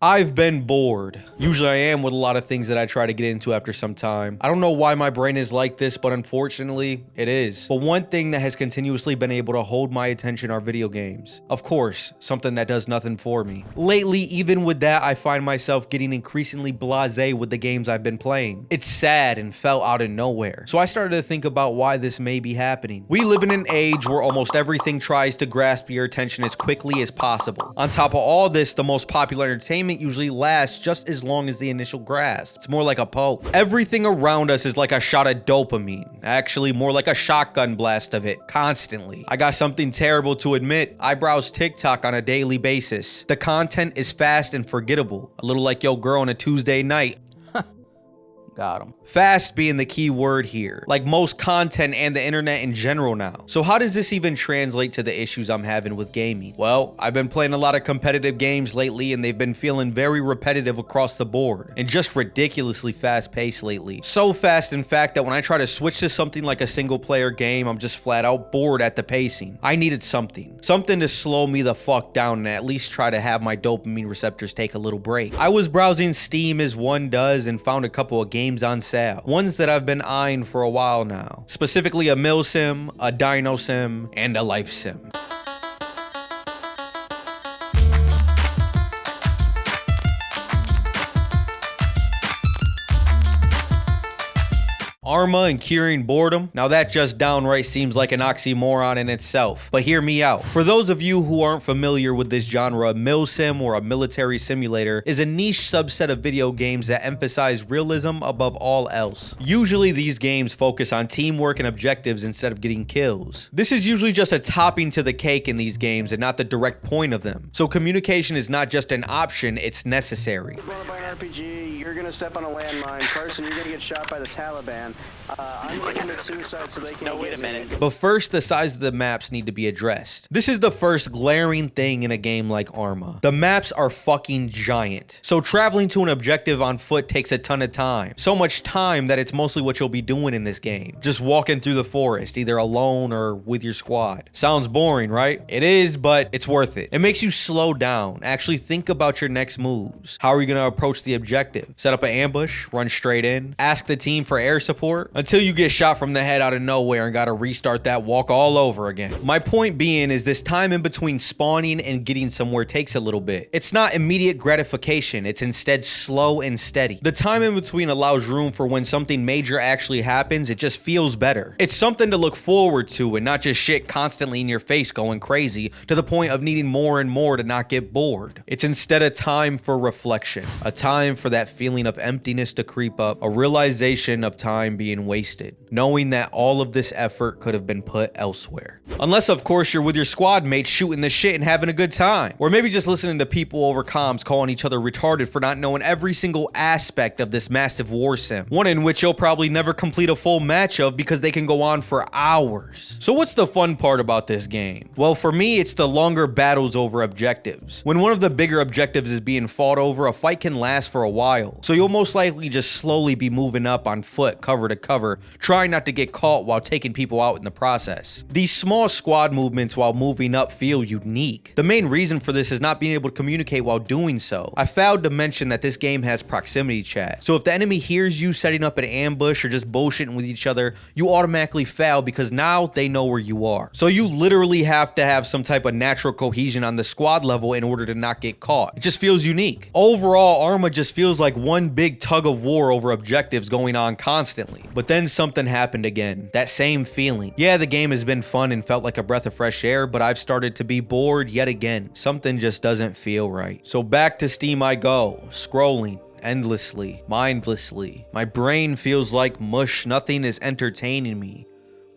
I've been bored. Usually I am with a lot of things that I try to get into after some time. I don't know why my brain is like this, but unfortunately, it is. But one thing that has continuously been able to hold my attention are video games. Of course, something that does nothing for me. Lately, even with that, I find myself getting increasingly blasé with the games I've been playing. It's sad and fell out of nowhere. So I started to think about why this may be happening. We live in an age where almost everything tries to grasp your attention as quickly as possible. On top of all this, the most popular entertainment usually lasts just as long as the initial grasp. It's more like a poke. Everything around us is like a shot of dopamine. Actually, more like a shotgun blast of it, constantly. I got something terrible to admit. I browse TikTok on a daily basis. The content is fast and forgettable. A little like yo girl on a Tuesday night. Got him. Fast being the key word here, like most content and the internet in general now. So how does this even translate to the issues I'm having with gaming? Well, I've been playing a lot of competitive games lately and they've been feeling very repetitive across the board and just ridiculously fast paced lately. So fast, in fact, that when I try to switch to something like a single player game, I'm just flat out bored at the pacing. I needed something to slow me the fuck down and at least try to have my dopamine receptors take a little break. I was browsing Steam as one does and found a couple of games on sale. Ones that I've been eyeing for a while now. Specifically a mill sim, a dino sim, and a life sim. Arma and curing boredom? Now that just downright seems like an oxymoron in itself, but hear me out. For those of you who aren't familiar with this genre, a mill sim or a military simulator is a niche subset of video games that emphasize realism above all else. Usually these games focus on teamwork and objectives instead of getting kills. This is usually just a topping to the cake in these games and not the direct point of them. So communication is not just an option, it's necessary. RPG, you're gonna step on a landmine. Carson, you're gonna get shot by the Taliban. I'm gonna commit suicide so they can. No, wait a minute. But first, the size of the maps need to be addressed. This is the first glaring thing in a game like Arma. The maps are fucking giant. So traveling to an objective on foot takes a ton of time. So much time that it's mostly what you'll be doing in this game. Just walking through the forest, either alone or with your squad. Sounds boring, right? It is, but it's worth it. It makes you slow down, actually think about your next moves. How are you gonna approach the objective? Set up an ambush, run straight in, ask the team for air support, until you get shot from the head out of nowhere and gotta restart that walk all over again. My point being is this time in between spawning and getting somewhere takes a little bit. It's not immediate gratification, it's instead slow and steady. The time in between allows room for when something major actually happens, it just feels better. It's something to look forward to and not just shit constantly in your face going crazy to the point of needing more and more to not get bored. It's instead a time for reflection, a time for that feeling of emptiness to creep up, a realization of time being wasted, knowing that all of this effort could have been put elsewhere. Unless, of course, you're with your squad mates shooting the shit and having a good time. Or maybe just listening to people over comms calling each other retarded for not knowing every single aspect of this massive war sim. One in which you'll probably never complete a full match of because they can go on for hours. So what's the fun part about this game? Well, for me, it's the longer battles over objectives. When one of the bigger objectives is being fought over, a fight can last for a while. So you'll most likely just slowly be moving up on foot, cover to cover, trying not to get caught while taking people out in the process. These small squad movements while moving up feel unique. The main reason for this is not being able to communicate while doing so. I failed to mention that this game has proximity chat. So if the enemy hears you setting up an ambush or just bullshitting with each other, you automatically fail because now they know where you are. So you literally have to have some type of natural cohesion on the squad level in order to not get caught. It just feels unique. Overall, Arma just feels like one big tug of war over objectives going on constantly. But then something happened again. That same feeling. Yeah, the game has been fun and felt like a breath of fresh air, but I've started to be bored yet again. Something just doesn't feel right. So back to Steam I go, scrolling endlessly, mindlessly. My brain feels like mush. Nothing is entertaining me.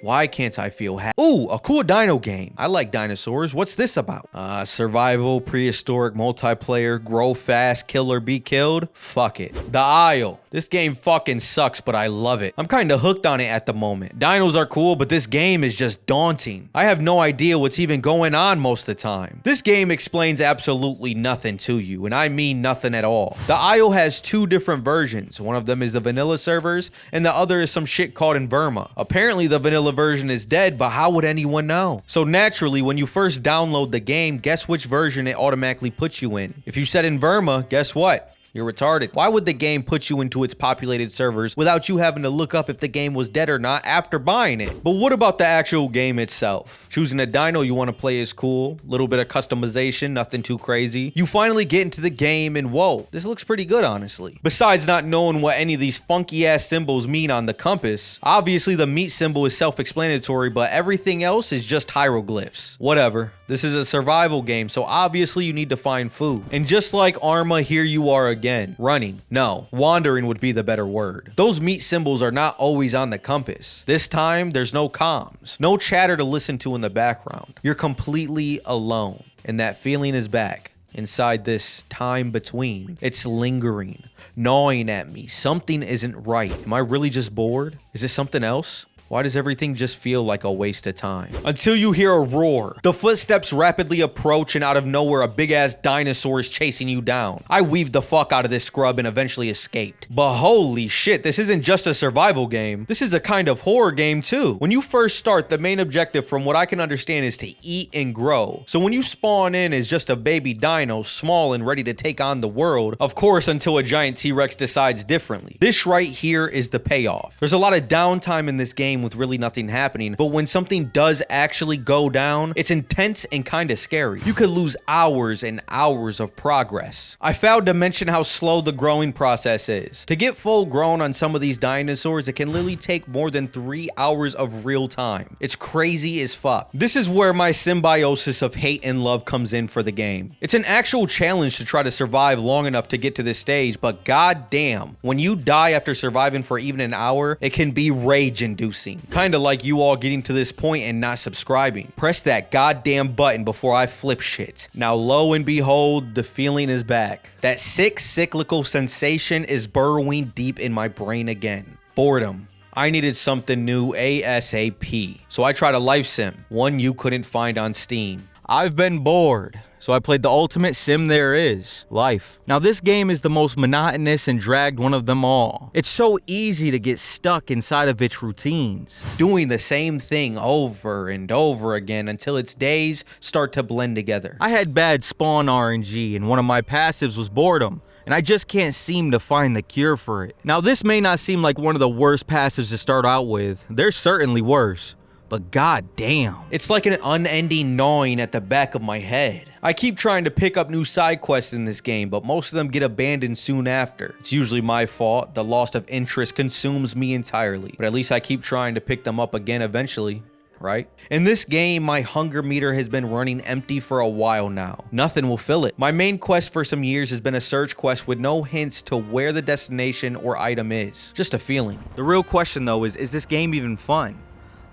Why can't I feel happy? Ooh, a cool dino game. I like dinosaurs. What's this about? Survival, prehistoric, multiplayer, grow fast, kill or be killed? Fuck it. The Isle. This game fucking sucks, but I love it. I'm kinda hooked on it at the moment. Dinos are cool, but this game is just daunting. I have no idea what's even going on most of the time. This game explains absolutely nothing to you, and I mean nothing at all. The Isle has two different versions. One of them is the vanilla servers, and the other is some shit called Inverma. Apparently, the vanilla vanilla version is dead, but how would anyone know? So naturally, when you first download the game, guess which version it automatically puts you in? If you said Inverma, guess what? You're retarded. Why would the game put you into its populated servers without you having to look up if the game was dead or not after buying it? But what about the actual game itself? Choosing a dino you want to play is cool. Little bit of customization, nothing too crazy. You finally get into the game and whoa, this looks pretty good, honestly. Besides not knowing what any of these funky ass symbols mean on the compass, obviously the meat symbol is self-explanatory, but everything else is just hieroglyphs. Whatever. This is a survival game, so obviously you need to find food. And just like Arma, here you are again. Running. No, wandering would be the better word. Those meat symbols are not always on the compass. This time, there's no comms. No chatter to listen to in the background. You're completely alone. And that feeling is back. Inside this time between. It's lingering. Gnawing at me. Something isn't right. Am I really just bored? Is this something else? Why does everything just feel like a waste of time? Until you hear a roar. The footsteps rapidly approach and out of nowhere a big ass dinosaur is chasing you down. I weaved the fuck out of this scrub and eventually escaped. But holy shit, this isn't just a survival game. This is a kind of horror game too. When you first start, the main objective from what I can understand is to eat and grow. So when you spawn in as just a baby dino, small and ready to take on the world, of course until a giant T-Rex decides differently. This right here is the payoff. There's a lot of downtime in this game with really nothing happening, but when something does actually go down, it's intense and kind of scary. You could lose hours and hours of progress. I failed to mention how slow the growing process is. To get full grown on some of these dinosaurs, it can literally take more than 3 hours of real time. It's crazy as fuck. This is where my symbiosis of hate and love comes in for the game. It's an actual challenge to try to survive long enough to get to this stage, but goddamn, when you die after surviving for even an hour, it can be rage-inducing. Kinda like you all getting to this point and not subscribing. Press that goddamn button before I flip shit. Now lo and behold, the feeling is back. That sick cyclical sensation is burrowing deep in my brain again. Boredom. I needed something new ASAP. So I tried a life sim, one you couldn't find on Steam. I've been bored, so I played the ultimate sim there is, life. Now this game is the most monotonous and dragged one of them all. It's so easy to get stuck inside of its routines, doing the same thing over and over again until its days start to blend together. I had bad spawn RNG and one of my passives was boredom, and I just can't seem to find the cure for it. Now this may not seem like one of the worst passives to start out with, there's certainly worse. But goddamn, it's like an unending gnawing at the back of my head. I keep trying to pick up new side quests in this game, but most of them get abandoned soon after. It's usually my fault. The loss of interest consumes me entirely, but at least I keep trying to pick them up again eventually. Right? In this game, my hunger meter has been running empty for a while now. Nothing will fill it. My main quest for some years has been a search quest with no hints to where the destination or item is. Just a feeling. The real question though is this game even fun?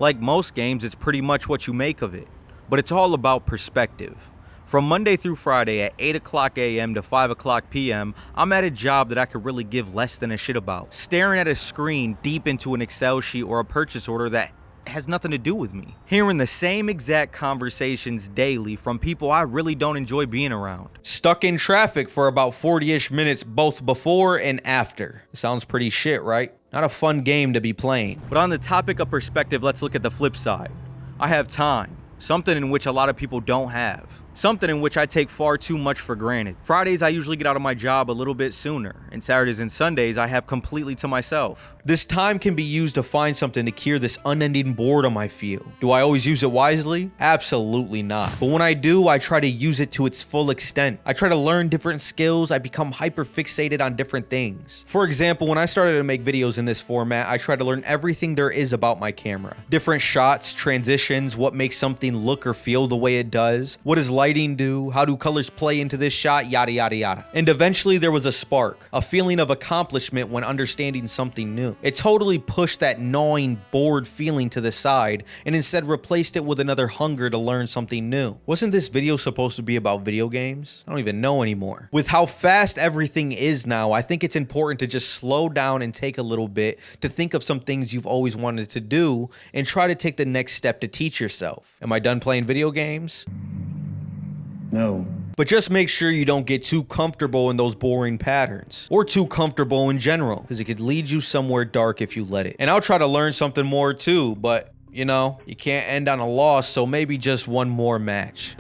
Like most games, it's pretty much what you make of it. But it's all about perspective. From Monday through Friday at 8 o'clock a.m. to 5 o'clock p.m., I'm at a job that I could really give less than a shit about. Staring at a screen deep into an Excel sheet or a purchase order that has nothing to do with me. Hearing the same exact conversations daily from people I really don't enjoy being around. Stuck in traffic for about 40-ish minutes both before and after. Sounds pretty shit, right? Not a fun game to be playing. But on the topic of perspective, let's look at the flip side. I have time. Something in which a lot of people don't have. Something in which I take far too much for granted. Fridays, I usually get out of my job a little bit sooner, and Saturdays and Sundays, I have completely to myself. This time can be used to find something to cure this unending boredom I feel. Do I always use it wisely? Absolutely not. But when I do, I try to use it to its full extent. I try to learn different skills. I become hyper fixated on different things. For example, when I started to make videos in this format, I try to learn everything there is about my camera. Different shots, transitions, what makes something look or feel the way it does, what is lighting do, how do colors play into this shot, yada yada yada. And eventually there was a spark, a feeling of accomplishment when understanding something new. It totally pushed that gnawing, bored feeling to the side and instead replaced it with another hunger to learn something new. Wasn't this video supposed to be about video games? I don't even know anymore. With how fast everything is now, I think it's important to just slow down and take a little bit to think of some things you've always wanted to do and try to take the next step to teach yourself. Am I done playing video games? No. But just make sure you don't get too comfortable in those boring patterns, or too comfortable in general, because it could lead you somewhere dark if you let it. And I'll try to learn something more too, but you know, you can't end on a loss, so maybe just one more match.